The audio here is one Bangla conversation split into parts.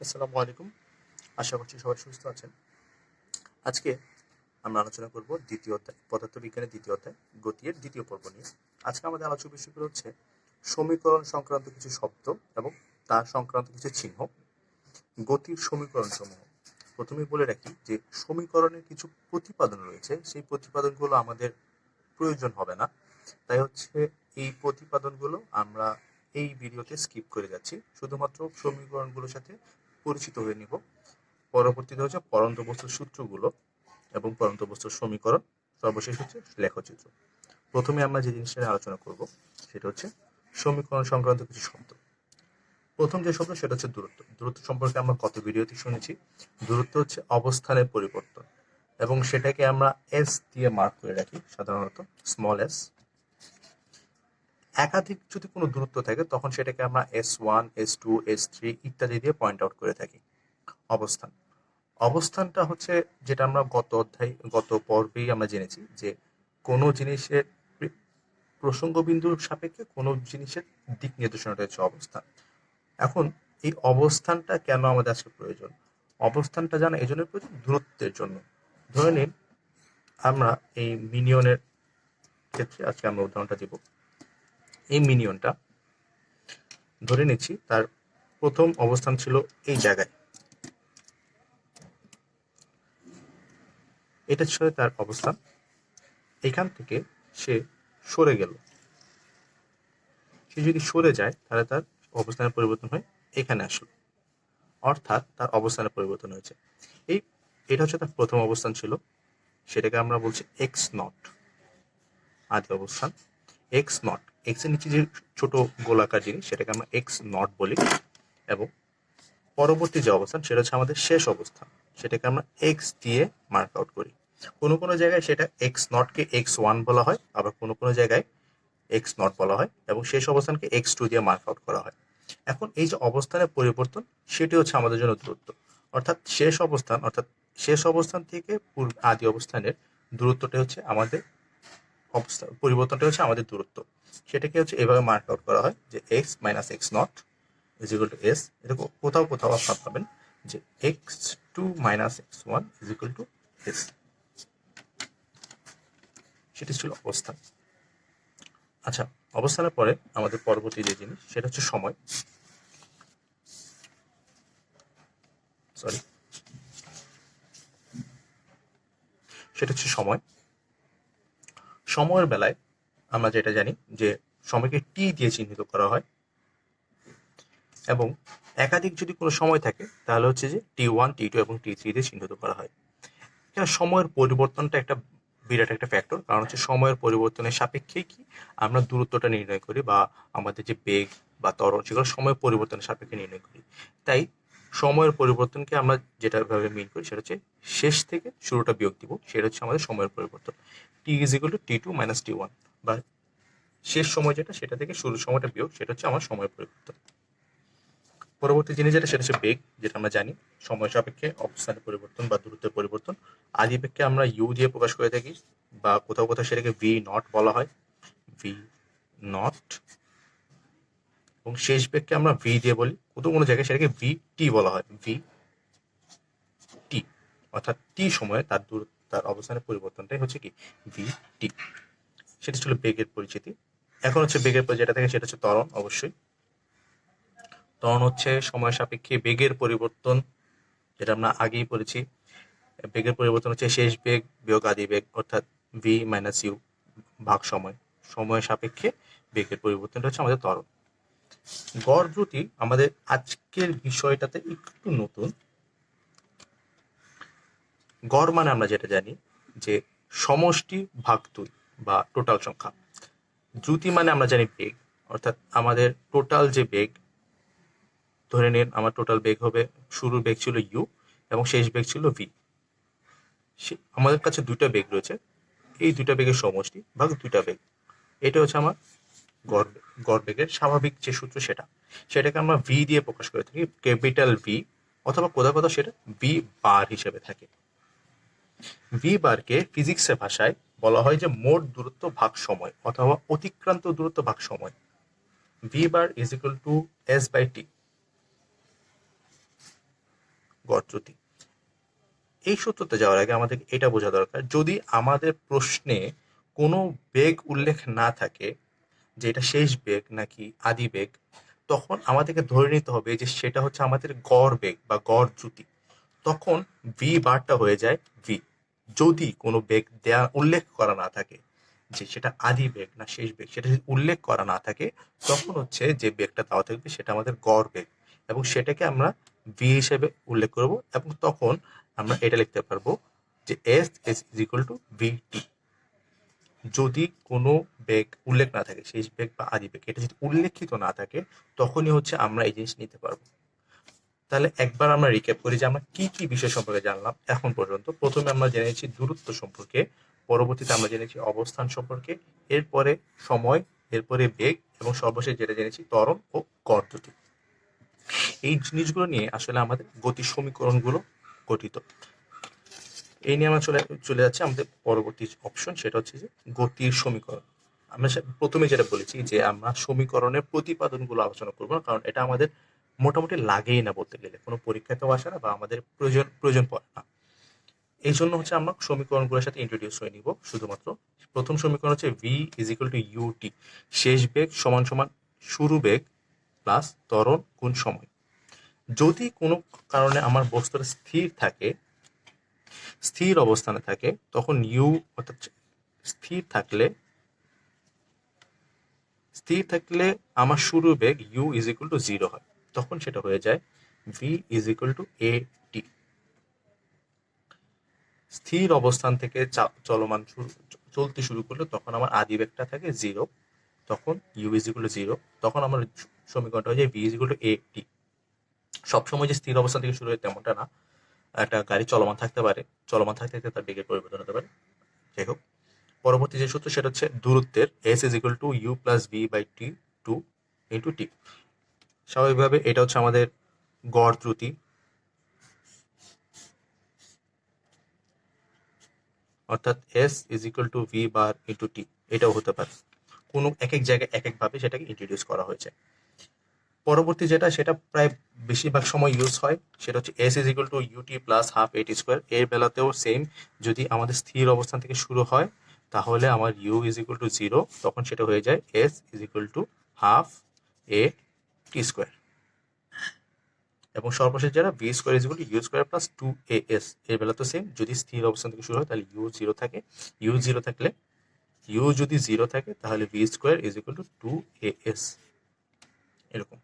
আসসালামু আলাইকুম। আশা করছি সবাই সুস্থ আছেন। আজকে আমরা আলোচনা করব দ্বিতীয় অধ্যায়, পদার্থবিজ্ঞানের দ্বিতীয় অধ্যায়, গতি এর দ্বিতীয় পর্ব নিয়ে। আজকে আমাদের আলোচ্য বিষয়গুলো হচ্ছে সমীকরণ সংক্রান্ত কিছু শব্দ এবং তার সংক্রান্ত কিছু চিহ্ন, গতির সমীকরণসমূহ। প্রথমেই বলে রাখি যে সমীকরণের কিছু প্রতিপাদন রয়েছে, সেই প্রতিপাদনগুলো আমাদের প্রয়োজন হবে না। তাই হচ্ছে এই প্রতিপাদনগুলো আমরা এই ভিডিওতে স্কিপ করে যাচ্ছি, শুধুমাত্র সমীকরণগুলোর সাথে পরিচিত হয়ে নিব। পরবর্তীতে হচ্ছে পরন্ত বস্তুর সূত্রগুলো এবং পরন্ত বস্তুর সমীকরণ, সর্বশেষ হচ্ছে লেখচিত্র। প্রথমে আমরা যে জিনিসটা নিয়ে আলোচনা করব সেটা হচ্ছে সমীকরণ সংক্রান্ত কিছু শব্দ। প্রথম যে শব্দ সেটা হচ্ছে দূরত্ব। দূরত্ব সম্পর্কে আমরা কত ভিডিওতে শুনেছি। দূরত্ব হচ্ছে অবস্থানের পরিবর্তন এবং সেটাকে আমরা এস দিয়ে মার্ক করে রাখি, সাধারণত স্মল এস। একাধিক যদি কোনো দূরত্ব থাকে তখন সেটাকে আমরা S1, S2, S3 ইত্যাদি দিয়ে পয়েন্ট আউট করে থাকি। অবস্থান, অবস্থানটা হচ্ছে যেটা আমরা গত পর্বেই আমরা জেনেছি যে কোনো জিনিসের প্রসঙ্গ বিন্দুর সাপেক্ষে কোনো জিনিসের দিক নির্দেশনাটা হচ্ছে অবস্থান। এখন এই অবস্থানটা কেন আমাদের আজকে প্রয়োজন? অবস্থানটা জানা এই জন্য প্রয়োজন দূরত্বের জন্য। ধরে নিন আমরা এই মিনিয়নের ক্ষেত্রে আজকে আমরা উদাহরণটা দিব। এই মিনিয়নটা ধরে নিচ্ছি তার প্রথম অবস্থান ছিল এই জায়গায়, এটা ছিল তার অবস্থান। এখান থেকে সে সরে গেল, সে যদি সরে যায় তাহলে তার অবস্থানের পরিবর্তন হয় এখানে আসলো, অর্থাৎ তার অবস্থানের পরিবর্তন হয়েছে। এটা হচ্ছে তার প্রথম অবস্থান ছিল, সেটাকে আমরা বলছি এক্স নট, আদি অবস্থান। এক্স নট, এক্স এর নিচে যে ছোট গোলাকার জিনিস সেটাকে আমরা এক্স নট বলি। এবং পরবর্তী যে অবস্থান সেটা হচ্ছে আমাদের শেষ অবস্থান, সেটাকে আমরা এক্স দিয়ে মার্ক আউট করি। কোনো কোনো জায়গায় সেটা এক্স নটকে এক্স ওয়ান বলা হয়, আবার কোনো কোনো জায়গায় এক্স নট বলা হয় এবং শেষ অবস্থানকে এক্স টু দিয়ে মার্ক আউট করা হয়। এখন এই যে অবস্থানের পরিবর্তন সেটি হচ্ছে আমাদের জন্য দূরত্ব, অর্থাৎ শেষ অবস্থান থেকে আদি অবস্থানের দূরত্বটা হচ্ছে আমাদের অবস্থান, পরিবর্তনটা হচ্ছে আমাদের দূরত্ব। সেটাকে হচ্ছে এভাবে মার্ক আউট করা হয় যে x minus x not is equal to s. এটা কোথাও কোথাও আপনারা পাবেন যে x two minus x one is equal to s. সেটি ছিল অবস্থান। আচ্ছা, অবস্থানের পরে আমাদের পরবর্তী যে জিনিস সেটা হচ্ছে সময়। সেটা হচ্ছে সময়। সময়ের বেলায় আমরা যেটা জানি যে সময়কে টি দিয়ে চিহ্নিত করা হয় এবং একাধিক যদি কোনো সময় থাকে তাহলে হচ্ছে যে T1, T2 এবং T3 দিয়ে চিহ্নিত করা হয়। এখানে সময়ের পরিবর্তনটা একটা বিরাট একটা ফ্যাক্টর, কারণ হচ্ছে সময়ের পরিবর্তনের সাপেক্ষে কি আমরা দূরত্বটা নির্ণয় করি বা আমাদের যে বেগ বা ত্বরণ সেগুলো সময়ের পরিবর্তনের সাপেক্ষে নির্ণয় করি। তাই সময়ের পরিবর্তনকে আমরা যেটা ভাবে মিন করি সেটা হচ্ছে শেষ থেকে শুরুটা বিয়োগ দিব, সেটা হচ্ছে আমাদের সময়ের পরিবর্তন। T is equal to T2 minus T1, বা শেষ সময় যেটা সেটা থেকে শুরুর সময়টা বিয়োগ, সেটা হচ্ছে আমার সময়ের পরিবর্তন। পরবর্তী জিনিস যেটা সেটা হচ্ছে বেগ, যেটা আমরা জানি সময় সাপেক্ষে অবস্থানের পরিবর্তন বা দূরত্বের পরিবর্তন। আদি বেগকে আমরা ইউ দিয়ে প্রকাশ করে থাকি বা কোথাও কোথাও সেটাকে ভি নট বলা হয়, ভি নট। এবং শেষ বেগকে আমরা ভি দিয়ে বলি, কোথাও কোনো জায়গায় সেটাকে ভি টি বলা হয়, ভি টি। অর্থাৎ টি সময়ে তার অবস্থানের পরিবর্তনটাই হচ্ছে কি ভি টি। সেটা ছিল বেগের পরিচিতি। এখন হচ্ছে বেগের পর যেটা থাকে সেটা হচ্ছে ত্বরণ। অবশ্যই ত্বরণ হচ্ছে সময় সাপেক্ষে বেগের পরিবর্তন, যেটা আমরা আগেই পড়েছি। বেগের পরিবর্তন হচ্ছে শেষ বেগ বিয়োগ আদি বেগ, অর্থাৎ ভি মাইনাস ইউ ভাগ সময়। সময়ের সাপেক্ষে বেগের পরিবর্তনটা হচ্ছে আমাদের ত্বরণ। গড় দ্রুতি আমাদের আজকের বিষয়টাতে একটু নতুন। গড় মানে আমরা যেটা জানি যে সমষ্টি ভাগ দুই বা টোটাল সংখ্যা। দ্রুতি মানে আমরা জানি বেগ, অর্থাৎ আমাদের টোটাল যে বেগ, ধরে নিন আমার টোটাল বেগ হবে, শুরুর বেগ ছিল ইউ এবং শেষ বেগ ছিল ভি। আমাদের কাছে দুইটা বেগ রয়েছে, এই দুইটা বেগের সমষ্টি ভাগ দুইটা বেগ, এটা হচ্ছে আমার গড় বেগের স্বাভাবিক যে সূত্র সেটাকে আমরা ভি দিয়ে প্রকাশ করে থাকি, ক্যাপিটাল ভি, অথবা কোথাও কোথাও সেটা ভি বার হিসেবে থাকে। ভি বারকে ফিজিক্সের ভাষায় বলা হয় যে মোট দূরত্ব ভাগ সময় অথবা অতিক্রান্ত দূরত্ব ভাগ সময়। V bar is equal to S by T. গড় ত্রুটি। এই সূত্রতে যাওয়ার আগে আমাদের এটা বোঝা দরকার, যদি আমাদের প্রশ্নে কোনো বেগ উল্লেখ না থাকে যে এটা শেষ বেগ নাকি আদি বেগ, তখন আমাদেরকে ধরে নিতে হবে যে সেটা হচ্ছে আমাদের গড় বেগ বা গড় ত্রুটি। তখন ভি বারটা হয়ে যায় ভি। যদি কোনো বেগ দেয়া উল্লেখ করা না থাকে যে সেটা আদি বেগ না শেষ বেগ, সেটা যদি উল্লেখ করা না থাকে, তখন হচ্ছে যে বেগটা দেওয়া থাকবে সেটা আমাদের গড় বেগ, এবং সেটাকে আমরা ভি হিসেবে উল্লেখ করব, এবং তখন আমরা এটা লিখতে পারবো যে S is equal to V T. যদি কোনো বেগ উল্লেখ না থাকে, শেষ বেগ বা আদি বেগ, এটা যদি উল্লেখিত না থাকে, তখনই হচ্ছে আমরা এই জিনিস নিতে পারবো। তাহলে একবার আমরা রিক্যাপ করি যে আমরা কি কি বিষয় সম্পর্কে জানলাম এখন পর্যন্ত। প্রথমে আমরা জেনেছি দূরত্ব সম্পর্কে, পরবর্তীতে আমরা জেনেছি অবস্থান সম্পর্কে, এরপরে সময়, এরপরে বেগ, এবং সর্বশেষ যেটা জেনেছি ত্বরণ ও গড় ত্রুটি। এই জিনিসগুলো নিয়ে আসলে আমাদের গতির সমীকরণগুলো গঠিত। এই নিয়ে আমরা চলে যাচ্ছি আমাদের পরবর্তী অপশন, সেটা হচ্ছে যে গতির সমীকরণ। আমরা প্রথমে যেটা বলেছি যে আমরা সমীকরণের প্রতিপাদনগুলো আলোচনা করবো না, কারণ এটা আমাদের মোটামুটি লাগেই না, বলতে গেলে কোনো পরীক্ষাতেও আসে না বা আমাদের প্রয়োজন পড়ে না। এই জন্য হচ্ছে আমরা সমীকরণগুলোর সাথে ইন্ট্রোডিউস হয়ে নিব শুধুমাত্র। প্রথম সমীকরণ হচ্ছে v is equal to u t, শেষ বেগ সমান সমান শুরু বেগ প্লাস ত্বরণ গুণ সময়। যদি কোনো কারণে আমার বস্তুটা স্থির অবস্থানে থাকে, তখন ইউ অর্থাৎ স্থির থাকলে আমার শুরু বেগ ইউ ইজ ইকুয়াল টু 0 হয়, তখন সেটা হয়ে যায় ভি ইজ ইকুয়াল টু এ টি। স্থির অবস্থান থেকে চলমান চলতে শুরু করলে তখন আমার আদি বেগটা থাকে 0, তখন ইউ ইজ ইকুয়াল টু 0, তখন আমার সমীকরণটা হয়ে যায় ভি ইজ ইকুয়াল টু এ টি। সবসময় যে স্থির অবস্থান থেকে শুরু হয় তেমনটা না, একটা গাড়ি চলমান থাকতে পারে, চলমান থাকতে থাকতে তার বেগের পরিবর্তন হতে পারে। যাই হোক, পরবর্তী যে সূত্র সেটা হচ্ছে দূরত্বের S is equal to you plus V by T 2 into T. স্বাভাবিকভাবে এটা হচ্ছে আমাদের গড় ত্রুটি, অর্থাৎ S is equal to V bar into T. এটাও হতে পারে, কোনো এক এক জায়গায় এক একভাবে সেটাকে ইন্ট্রোডিউস করা হয়েছে। পরবর্তী যেটা, সেটা প্রায় বেশিরভাগ সময় ইউজ হয়, সেটা হচ্ছে s is equal to u t plus half a t square. এর বেলাতেও সেম, যদি আমাদের স্থির অবস্থান থেকে শুরু হয় তাহলে আমার ইউ ইজ ইকুয়াল টু 0, তখন সেটা হয়ে যায় s is equal to half a t square. এবং সর্বশেষ যেটা v square is equal to u square plus 2as, এর বেলা তো সেম, যদি স্থির অবস্থান থেকে শুরু হয় তাহলে ইউ 0 থাকে, ইউ যদি 0 থাকে তাহলে V square is equal two 2as। এরকম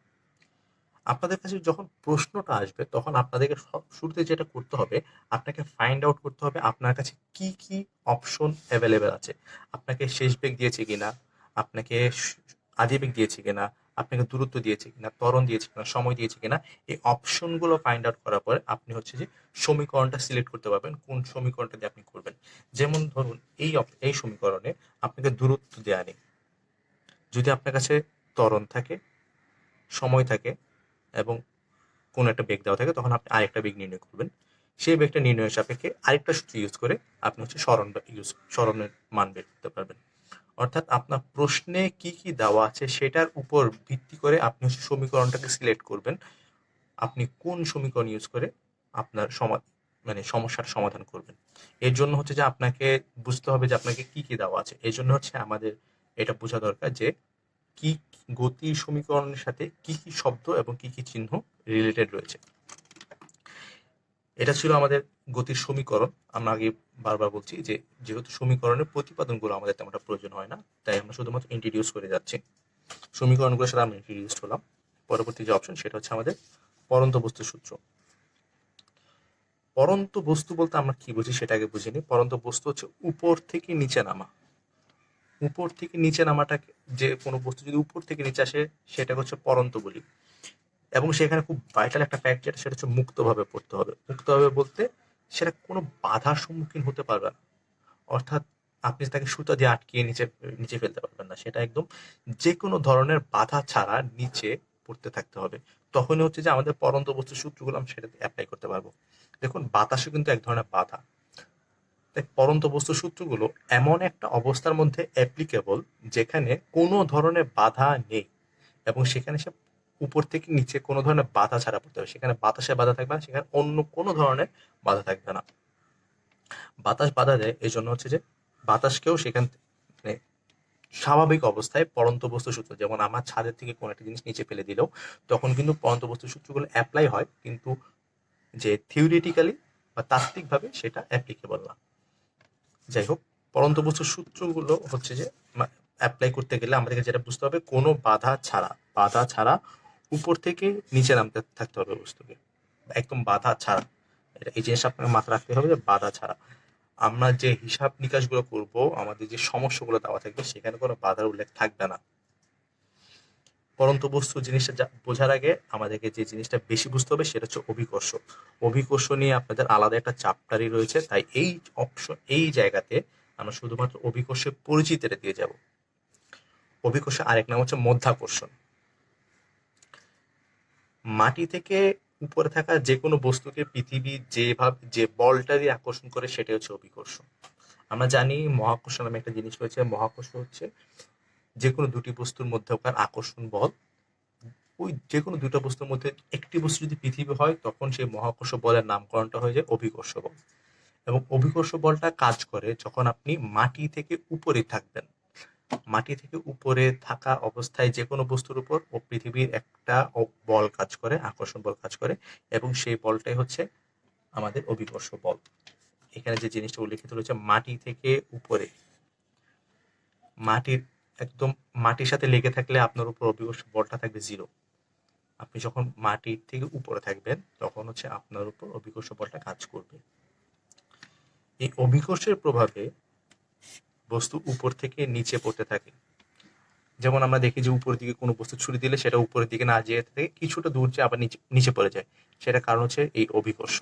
আপনাদের কাছে যখন প্রশ্নটা আসবে, তখন আপনাদেরকে শুরুতে যেটা করতে হবে, আপনাকে ফাইন্ড আউট করতে হবে আপনার কাছে কি কি অপশন অ্যাভেলেবেল আছে। আপনাকে শেষ বেগ দিয়েছে কিনা, আপনাকে আদি বেগ দিয়েছে কিনা, আপনাকে দূরত্ব দিয়েছে কিনা, ত্বরণ দিয়েছে কিনা, সময় দিয়েছে কিনা। এই অপশনগুলো ফাইন্ড আউট করার পরে আপনি হচ্ছে যে সমীকরণটা সিলেক্ট করতে পারবেন, কোন সমীকরণটা দিয়ে আপনি করবেন। যেমন ধরুন এই সমীকরণে আপনাকে দূরত্ব দেওয়া নেই, যদি আপনার কাছে ত্বরণ থাকে, সময় থাকে এবং কোন একটা বেগ দেওয়া থাকে, তখন আপনি আরেকটা বেগ নির্ণয় করবেন। সেই বেগটা নির্ণয়ের সাপেক্ষে আরেকটা সূত্র ইউজ করে আপনি হচ্ছে সরণের মান বের করতে পারবেন। অর্থাৎ আপনার প্রশ্নে কি কি দেওয়া আছে সেটার উপর ভিত্তি করে আপনি হচ্ছে সমীকরণটাকে সিলেক্ট করবেন, আপনি কোন সমীকরণ ইউজ করে আপনার সমস্যার সমাধান করবেন। এর জন্য হচ্ছে যে আপনাকে বুঝতে হবে যে আপনাকে কি কি দেওয়া আছে। এই জন্য হচ্ছে আমাদের এটা বোঝা দরকার যে কি গতির সমীকরণের সাথে কি কি শব্দ এবং কি কি চিহ্ন রিলেটেড রয়েছে। এটা ছিল আমাদের গতির সমীকরণ। আমরা আগে বারবার বলছি যে যেহেতু সমীকরণের প্রতিপাদনগুলো আমাদের তেমনটা প্রয়োজন হয় না, তাই আমরা শুধুমাত্র ইন্ট্রোডিউস করে যাচ্ছি। সমীকরণগুলোর সাথে আমরা ইন্ট্রোডিউস হলাম। পরবর্তী যে অপশন সেটা হচ্ছে আমাদের পরন্ত বস্তু সূত্র। পরন্ত বস্তু বলতে আমরা কি বুঝি সেটা আগে বুঝিনি। পরন্ত বস্তু হচ্ছে উপর থেকে নিচে নামা। উপর থেকে নিচে নামাটাকে, যে কোনো বস্তু যদি উপর থেকে নিচে আসে সেটা হচ্ছে পরন্ত বলি। এবং সেখানে খুব ভাইটাল একটা ফ্যাক্ট যেটা, সেটা হচ্ছে মুক্তভাবে পড়তে হবে। মুক্তভাবে বলতে সেটা কোনো বাধার সম্মুখীন হতে পারবে না, অর্থাৎ আপনি তাকে সুতা দিয়ে আটকিয়ে নিচে ফেলতে পারবেন না। সেটা একদম যে কোনো ধরনের বাধা ছাড়া নিচে পড়তে থাকতে হবে। তখনই হচ্ছে যে আমাদের পরন্ত বস্তু সূত্রগুলো আমরা সেটাতে অ্যাপ্লাই করতে পারবো। দেখুন, বাতাসও কিন্তু এক ধরনের বাধা। তাই পরন্ত বস্তু সূত্রগুলো এমন একটা অবস্থার মধ্যে অ্যাপ্লিকেবল যেখানে কোনো ধরনের বাধা নেই, এবং সেখানে সে উপর থেকে নিচে কোনো ধরনের বাধা ছাড়া পড়তে হবে। সেখানে বাতাসে বাধা থাকবে না, সেখানে অন্য কোনো ধরনের বাধা থাকবে না। বাতাস বাধা দেয় এই জন্য হচ্ছে যে বাতাসকেও সেখান মানে স্বাভাবিক অবস্থায় পরন্ত বস্তু সূত্র, যেমন আমার ছাদের থেকে কোনো একটা জিনিস নিচে ফেলে দিলেও তখন কিন্তু পরন্ত বস্তু সূত্রগুলো অ্যাপ্লাই হয়, কিন্তু যে থিওরিটিক্যালি বা তাত্ত্বিকভাবে সেটা অ্যাপ্লিকেবল না। যাই হোক, পরন্ত বস্তুর সূত্রগুলো হচ্ছে যে অ্যাপ্লাই করতে গেলে আমাদেরকে যেটা বুঝতে হবে, কোনো বাধা ছাড়া উপর থেকে নিচে নামতে থাকতে হবে বস্তুকে, একদম বাধা ছাড়া। এই জিনিসটা আপনাকে মাথায় রাখতে হবে যে বাধা ছাড়া আমরা যে হিসাব নিকাশগুলো করব, আমাদের যে সমস্যাগুলো দেওয়া থাকবে সেখানে কোনো বাধার উল্লেখ থাকবে না। পরন্ত বস্তু জিনিসটা বোঝার আগে আমাদেরকে যে জিনিসটা বেশি বুঝতে হবে সেটা হচ্ছে অভিকর্ষ। অভিকর্ষ নিয়ে আপনাদের আলাদা একটা চ্যাপ্টারই রয়েছে, তাই এই জায়গাতে আমরা শুধুমাত্র অভিকর্ষের পরিচিতিটা দিয়ে যাব। অভিকর্ষের আরেক নাম হচ্ছে মধ্যাকর্ষণ। মাটি থেকে উপরে থাকা যে কোনো বস্তুকে পৃথিবী যে বলটা দিয়ে আকর্ষণ করে সেটাই হচ্ছে অভিকর্ষ। আমরা জানি মহাকর্ষ নামে একটা জিনিস রয়েছে। মহাকর্ষ হচ্ছে যে কোনো দুটি বস্তুর মধ্যে ওখানে আকর্ষণ বল। ওই যে কোনো দুটো বস্তুর মধ্যে একটি বস্তু যদি পৃথিবী হয় তখন সেই মহাকর্ষ বলের নামকরণটা হয়ে যায় অভিকর্ষ বল। এবং অভিকর্ষ বলটা কাজ করে যখন আপনি মাটি থেকে উপরে থাকবেন। মাটি থেকে উপরে থাকা অবস্থায় যে কোনো বস্তুর উপর ও পৃথিবীর একটা বল কাজ করে, আকর্ষণ বল কাজ করে, এবং সেই বলটাই হচ্ছে আমাদের অভিকর্ষ বল। এখানে যে জিনিসটা উল্লেখিত রয়েছে মাটি থেকে উপরে, মাটির সাথে লেগে থাকলে আপনার উপর অভিকর্ষ বলটা থাকবে 0। আপনি যখন মাটির থেকে উপরে থাকবেন তখন হচ্ছে আপনার উপর অভিকর্ষ বলটা কাজ করবে। এই অভিকর্ষের প্রভাবে বস্তু উপর থেকে নিচে পড়তে থাকে। যেমন আমরা দেখি যে উপরের দিকে কোনো বস্তু ছুড়ে দিলে সেটা উপরের দিকে না যেতে থেকে কিছুটা দূর যে আবার নিচে পড়ে যায়, সেটা কারণ হচ্ছে এই অভিকর্ষ।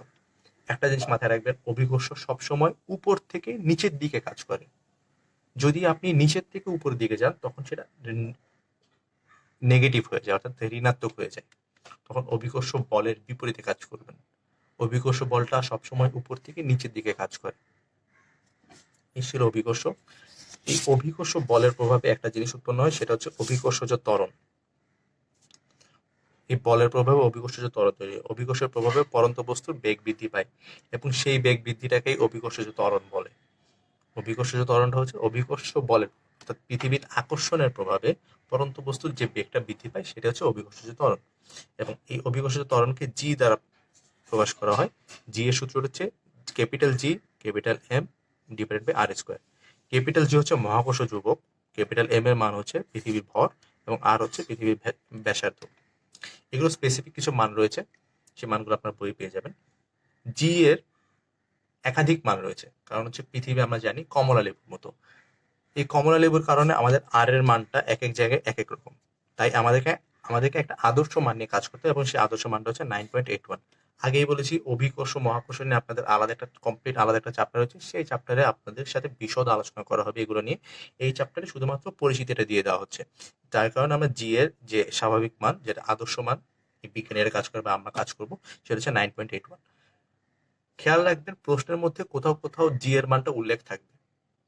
একটা জিনিস মাথায় রাখবেন, অভিকর্ষ সবসময় উপর থেকে নিচের দিকে কাজ করে। যদি আপনি নিচের থেকে উপরের দিকে যান তখন সেটা নেগেটিভ হয়ে যায়, অর্থাৎ ঋণাত্মক হয়ে যায়। তখন অভিকর্ষ বলের বিপরীতে কাজ করবেন। অভিকর্ষ বলটা সবসময় উপর থেকে নিচের দিকে কাজ করে। এই ছিল অভিকর্ষ। এই অভিকর্ষ বলের প্রভাবে একটা জিনিস উৎপন্ন হয়, সেটা হচ্ছে অভিকর্ষজ ত্বরণ। এই বলের প্রভাবে অভিকর্ষজ ত্বরণ তৈরি হয়। অভিকর্ষের প্রভাবে পরন্ত বস্তুর বেগ বৃদ্ধি পায় এবং সেই বেগ বৃদ্ধিটাকেই অভিকর্ষজ ত্বরণ বলে। অভিকর্ষজ ত্বরণটা হচ্ছে অভিকর্ষ বলের, অর্থাৎ পৃথিবীর আকর্ষণের প্রভাবে পরন্ত বস্তুর যে বেগটা বৃদ্ধি পায় সেটা হচ্ছে অভিকর্ষজ ত্বরণ। এবং এই অভিকর্ষজ ত্বরণকে জি দ্বারা প্রকাশ করা হয়। জি এর সূত্র হচ্ছে capital G capital M divided by r square. Capital G হচ্ছে মহাকর্ষ ধ্রুবক, ক্যাপিটাল এম এর মান হচ্ছে পৃথিবীর ভর, এবং আর হচ্ছে পৃথিবীর ব্যাসার্ধ। এগুলো স্পেসিফিক কিছু মান রয়েছে, সেই মানগুলো আপনার বই পেয়ে যাবেন। জি এর একাধিক মান রয়েছে, কারণ হচ্ছে পৃথিবী আমরা জানি কমলা লেবুর মতো। এই কমলা লেবুর কারণে আমাদের আর এর মানটা এক এক জায়গায় এক এক রকম। তাই আমাদেরকে একটা আদর্শ মান নিয়ে কাজ করতে হবে, এবং সেই আদর্শ মানটা হচ্ছে 9.81। আগেই বলেছি অভিকর্ষ মহাকর্ষ নিয়ে আপনাদের আলাদা একটা চ্যাপ্টার রয়েছে, সেই চ্যাপ্টারে আপনাদের সাথে বিশদ আলোচনা করা হবে এগুলো নিয়ে। এই চ্যাপ্টারে শুধুমাত্র পরিচিতিটা দিয়ে দেওয়া হচ্ছে। তার কারণে আমরা জি এর যে স্বাভাবিক মান, যেটা আদর্শ মান, এই বিজ্ঞানীরা কাজ করবে, আমরা কাজ করব, সেটা হচ্ছে 9.81। খেয়াল রাখবেন প্রশ্নের মধ্যে কোথাও কোথাও জি এর মানটা উল্লেখ থাকবে,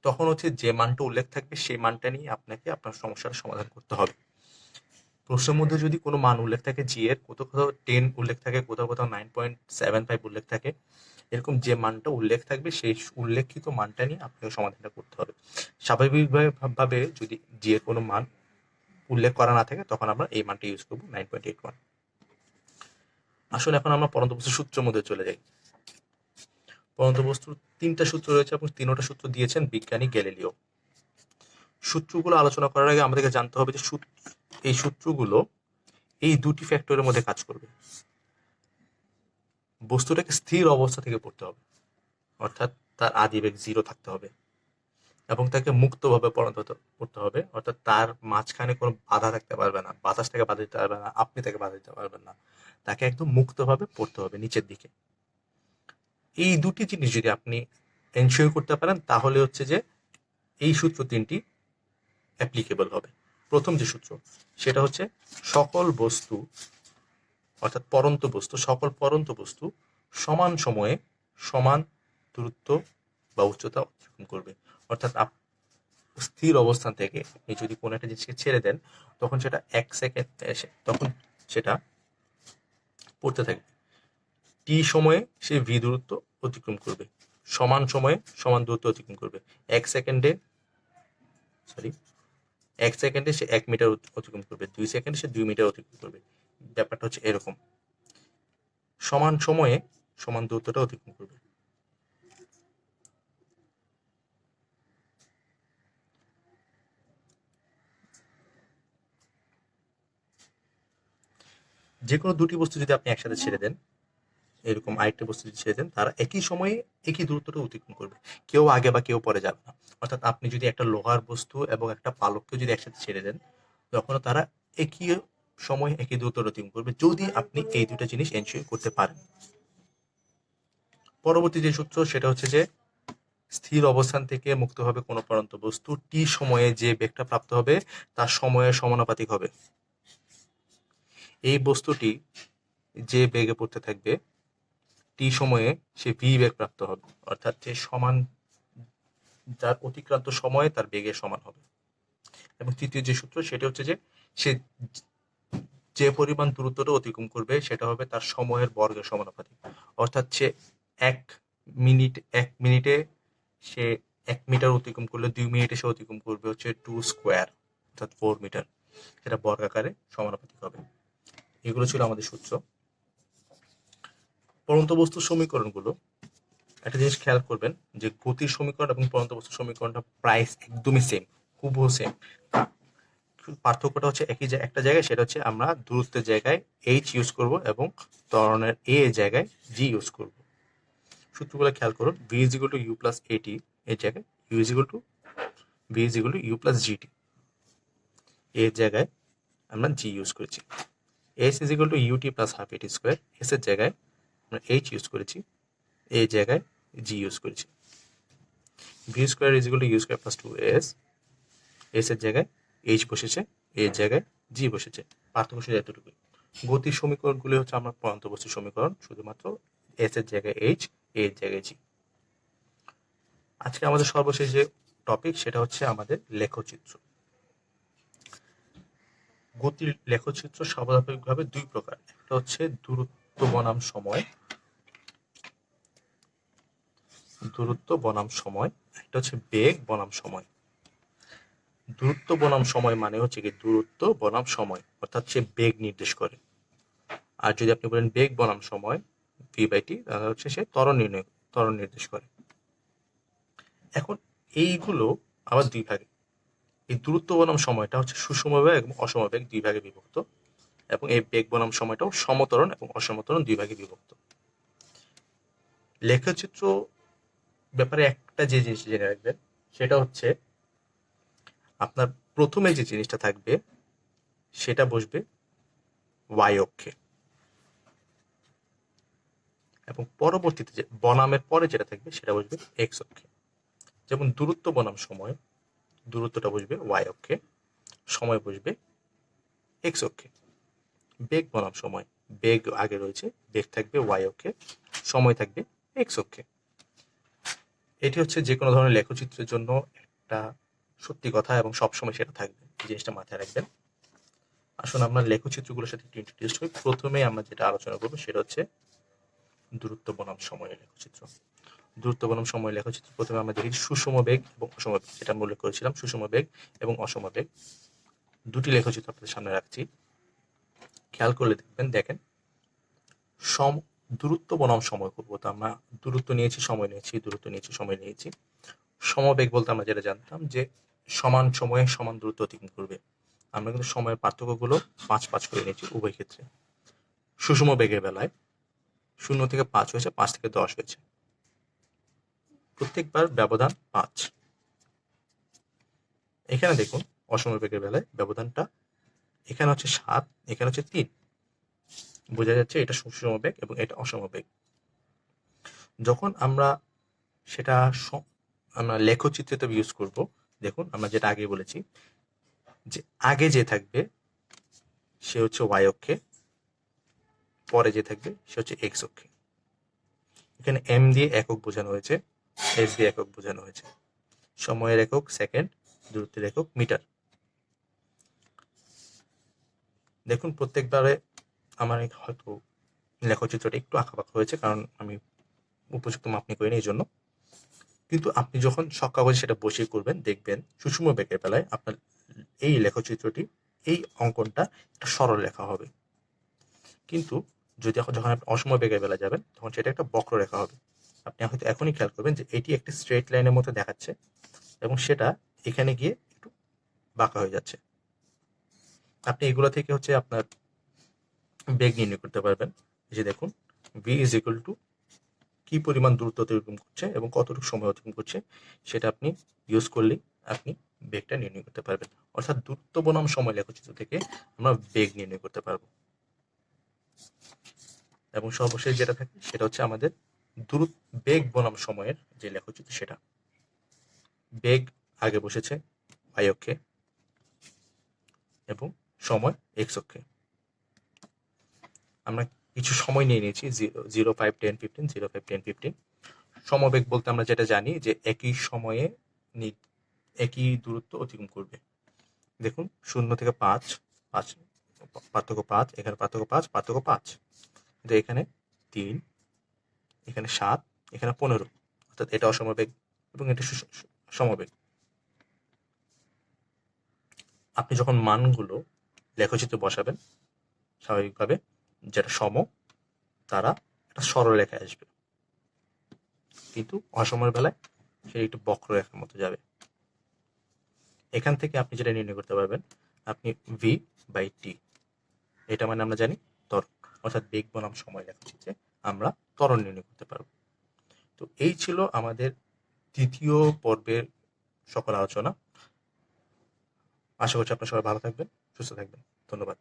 তখন হচ্ছে যে মানটা উল্লেখ থাকবে সেই মানটা নিয়ে আপনাকে আপনার সমস্যার সমাধান করতে হবে। প্রশ্নের মধ্যে যদি কোনো মান উল্লেখ থাকে জি এর, কোথাও কোথাও 10 উল্লেখ থাকে, কোথাও কোথাও 9.75 উল্লেখ থাকে, এরকম যে মানটা উল্লেখ থাকবে সেই উল্লেখিত মানটা নিয়ে আপনাকে সমাধানটা করতে হবে। স্বাভাবিকভাবে যদি জি এর কোনো মান উল্লেখ করা না থাকে তখন আমরা এই মানটা ইউজ করবো 9.81। আসলে এখন আমরা পরন্ত বস্তুর সূত্রের মধ্যে চলে যাই। পরন্ত বস্তুর 3টা সূত্র রয়েছে এবং 3টা সূত্র দিয়েছেন বিজ্ঞানী গ্যালিলিও। সূত্রগুলো আলোচনা করার আগে আমাদেরকে জানতে হবে যে এই সূত্রগুলো এই দুটি ফ্যাক্টরের মধ্যে কাজ করবে। বস্তুটাকে স্থির অবস্থা থেকে পড়তে হবে, অর্থাৎ তার আদিবেগ 0 থাকতে হবে, এবং তাকে মুক্তভাবে পড়তে হবে, অর্থাৎ তার মাঝখানে কোনো বাধা থাকতে পারবে না, বাতাস তাকে বাধা দিতে পারবে না, আপনি তাকে বাধা দিতে পারবেন না। তাকে একদম মুক্তভাবে পড়তে হবে নিচের দিকে। এই দুটি জিনিস যদি আপনি এনশিওর করতে পারেন তাহলে হচ্ছে যে এই সূত্র 3টি অ্যাপ্লিকেবল হবে। প্রথম যে সূত্র সেটা হচ্ছে সকল বস্তু, অর্থাৎ সকল পরন্ত বস্তু সমান সময়ে সমান দূরত্ব বা উচ্চতা অতিক্রম করবে। অর্থাৎ স্থির অবস্থান থেকে আপনি যদি কোনো একটা জিনিসকে ছেড়ে দেন তখন সেটা 1 সেকেন্ড তখন সেটা পড়তে থাকবে। টি সময়ে সে ভি দূরত্ব অতিক্রম করবে, সমান সময়ে সমান দূরত্ব অতিক্রম করবে। এক সেকেন্ডে সে 1 মিটার অতিক্রম করবে, 2 সেকেন্ডে সে 2 মিটার অতিক্রম করবে। ব্যাপারটা হচ্ছে এরকম, সমান সময়ে সমান দূরত্বটা অতিক্রম করবে। যে কোনো দুটি বস্তু যদি আপনি একসাথে ছেড়ে দেন, এরকম আরেকটা বস্তু যদি ছেড়ে দেন, তারা একই সময়ে একই দূরত্বটা অতিক্রম করবে, কেউ আগে বা কেউ পরে যাবে না। অর্থাৎ আপনি যদি একটা লোহার বস্তু এবং একটা পালককে যদি একসাথে ছেড়ে দেন, তখনও তারা একই সময়ে একই দূরত্বটা অতিক্রম করবে, যদি আপনি এই দুটো জিনিস এনশিওর করতে পারেন। পরবর্তী যে সূত্র সেটা হচ্ছে যে স্থির অবস্থান থেকে মুক্তভাবে কোনো পড়ন্ত বস্তু টি সময়ে যে বেগটা প্রাপ্ত হবে তার সময়ের সমানুপাতিক হবে। এই বস্তুটি যে বেগে পড়তে থাকবে টি সময়ে সে ভি বেগ প্রাপ্ত হবে, অর্থাৎ যে সমান, যার অতিক্রান্ত সময়ে তার বেগের সমান হবে। এবং তৃতীয় যে সূত্র সেটা হচ্ছে যে সে যে পরিমাণ দূরত্বটা অতিক্রম করবে সেটা হবে তার সময়ের বর্গের সমানুপাতিক। অর্থাৎ সে 1 মিনিটে সে 1 মিটার অতিক্রম করলে 2 মিনিটে সে অতিক্রম করবে হচ্ছে 2 স্কোয়ার, অর্থাৎ 4 মিটার। সেটা বর্গাকারে সমানুপাতিক হবে। এগুলো ছিল আমাদের সূত্র। পড়ন্ত বস্তুর সমীকরণগুলো, একটা জিনিস খেয়াল করবেন যে গতির সমীকরণ এবং পড়ন্ত বস্তুর সমীকরণটা প্রায় একদমই সেম, হুবহু সেম। পার্থক্যটা হচ্ছে একটা জায়গায়, সেটা হচ্ছে আমরা দূরত্বের জায়গায় এইচ ইউজ করব এবং ত্বরণের এ জায়গায় জি ইউজ করব। সূত্রগুলো খেয়াল করুন, v is equal to you plus a t এর জায়গায় u is equal to you plus g t, এর জায়গায় আমরা জি ইউজ করেছি। S is equal to u t plus half a t square, s এর জায়গায় আমরা এইচ ইউজ করেছি, এই জায়গায় জি ইউজ করেছি। V square is equal to u square plus 2s, s এর জায়গায় এইচ বসেছে, এর জায়গায় জি বসেছে। পার্থক্য শুধু এতটুকুই। গতির সমীকরণগুলি হচ্ছে আমার পড়ন্ত বস্তুর সমীকরণ, শুধুমাত্র এস এর জায়গায় এইচ, এর জায়গায় জি। আজকে আমাদের সর্বশেষ যে টপিক সেটা হচ্ছে আমাদের লেখচিত্র। গতির লেখচিত্র স্বাভাবিকভাবে দুই প্রকার, একটা হচ্ছে দূরত্ব বনাম সময়, একটা হচ্ছে বেগ বনাম সময়। দূরত্ব বনাম সময় মানে হচ্ছে কি দূরত্ব বনাম সময়, অর্থাৎ সে বেগ নির্দেশ করে। আর যদি আপনি বলেন বেগ বনাম সময় v/t, তাহলে হচ্ছে সে ত্বরণ নির্দেশ করে। এখন এইগুলো আবার দুই ভাগে, এই দূরত্ব বনাম সময়টা হচ্ছে সুষমবেগ এবং অসমবেগ দুই ভাগে বিভক্ত, এবং এই বেগ বনাম সময়টাও সমত্বরণ এবং অসমত্বরণ দুই ভাগে বিভক্ত। লেখচিত্র ব্যাপারে একটা যে জিনিস জেনে রাখবেন সেটা হচ্ছে আপনার প্রথমে যে জিনিসটা থাকবে সেটা বসবে ওয়াই অক্ষে, এবং পরবর্তীতে যে বনামের পরে যেটা থাকবে সেটা বসবে এক্স অক্ষে। যেমন দূরত্ব বনাম সময়, দূরত্বটা বসবে ওয়াই অক্ষে, সময় বসবে এক্স অক্ষে। বেগ বনাম সময়, বেগ আগে রয়েছে, বেগ থাকবে ওয়াই অক্ষে, সময় থাকবে এক্স অক্ষে। এটি হচ্ছে যে কোনো ধরনের লেখচিত্রের জন্য একটা সত্যি কথা, এবং সবসময় সেটা থাকবে, এই জিনিসটা মাথায় রাখবেন। আসুন আমরা লেখচিত্রগুলোর সাথে একটু ইন্ট্রোডিউস হই। প্রথমে আমরা যেটা আলোচনা করবো সেটা হচ্ছে দূরত্ব বনাম সময়ের লেখচিত্র। দূরত্ব বনাম সময় লেখচিত্র প্রথমে আমরা দেখি সুষম বেগ এবং অসম বেগ, যেটা আমরা উল্লেখ করেছিলাম। সুষম বেগ এবং অসম বেগ দুটি লেখচিত্র আপনাদের সামনে রাখছি, খেয়াল করলে দেখেন দূরত্ব বনাম সময় করবো, তো আমরা দূরত্ব নিয়েছি, সময় নিয়েছি, দূরত্ব নিয়েছি, সময় নিয়েছি। সমবেগ বলতে আমরা যেটা জানতাম যে সমান সময়ে সমান দূরত্ব অতিক্রম করবে। আমরা কিন্তু সময়ের পার্থক্যগুলো 5 করে নিয়েছি উভয় ক্ষেত্রে। সুষম বেগের বেলায় 0 থেকে 5 হয়েছে, 5 থেকে 10 হয়েছে, প্রত্যেকবার ব্যবধান 5। এখানে দেখুন অসম বেগের বেলায় ব্যবধানটা এখানে হচ্ছে 7, এখানে হচ্ছে 3। বোঝা যাচ্ছে এটা সুষম বেগ এবং এটা অসম বেগ। যখন আমরা সেটা আমরা লেখচিত্রে ইউজ করব, দেখুন আমরা যেটা আগে বলেছি যে আগে যে থাকবে সে হচ্ছে ওয়াই অক্ষে, পরে যে থাকবে সে হচ্ছে এক্স অক্ষে। এখানে এম দিয়ে একক বোঝানো হয়েছে, এস দিয়ে একক বোঝানো হয়েছে। সময়ের একক সেকেন্ড, দূরত্বের একক মিটার। দেখুন প্রত্যেকবারে আমার হয়তো লেখচিত্রটা একটু আঁকাবাঁকা হয়েছে, কারণ আমি উপযুক্ত মাপনি করিনি এই জন্য। কিন্তু আপনি যখন শখ কাগজে সেটা বসিয়ে করবেন, দেখবেন সুষম বেগের বেলায় আপনার এই লেখচিত্রটি, এই অঙ্কনটা একটা সরল লেখা হবে। কিন্তু যদি যখন আপনি অসম বেগের বেলায় যাবেন, তখন সেটা একটা বক্ররেখা হবে। আপনি হয়তো এখনই খেয়াল করবেন যে এটি একটি স্ট্রেট লাইনের মতো দেখাচ্ছে এবং সেটা এখানে গিয়ে একটু বাঁকা হয়ে যাচ্ছে। আপনি এগুলো থেকে হচ্ছে আপনার বেগ নির্ণয় করতে পারবেন। এই যে দেখুন, ভি ইজ ইকুয়াল টু কি পরিমাণ দূরত্ব অতিক্রম করছে এবং কতটুকু সময় অতিক্রম করছে, সেটা আপনি ইউজ করলেই আপনি বেগটা নির্ণয় করতে পারবেন। অর্থাৎ দূরত্ব বনাম সময় লেখচিত্র থেকে আমরা বেগ নির্ণয় করতে পারবো। এবং সর্বশেষ যেটা থাকে সেটা হচ্ছে আমাদের বেগ বনাম সময়ের যে লেখচিত্র, সেটা বেগ আগে বসেছে y অক্ষে এবং সময় x অক্ষে। আমরা কিছু সময় নিয়ে নিয়েছি, 0, 5, 10, 15, 0, 5, 10, 15। সমবেগ বলতে আমরা যেটা জানি যে একই সময়ে একই দূরত্ব অতিক্রম করবে। দেখুন 0 থেকে 5, পার্থক্য 5, এখানে পার্থক্য 5, পার্থক্য 5, কিন্তু এখানে 3, এখানে 7, এখানে 15, অর্থাৎ এটা অসমবেগ এবং এটা সমবেগ। আপনি যখন মানগুলো লেখচিত্রে বসাবেন, স্বাভাবিকভাবে যেটা সম তারা একটা সরলরেখায় আসবে, কিন্তু অসময়ের বেলায় সেটা একটু বক্ররেখার মতো যাবে। এখান থেকে আপনি যেটা নির্ণয় করতে পারবেন, আপনি ভি বাই টি, এটা মানে আমরা জানি ত্বরণ, অর্থাৎ বেগ বনাম সময় লেখচিত্রে আমরা ত্বরণ নির্ণয় করতে পারব। তো এই ছিল আমাদের তৃতীয় পর্বের সকল আলোচনা। আশা করছি আপনারা সবাই ভালো থাকবেন, সুস্থ থাকবেন। ধন্যবাদ।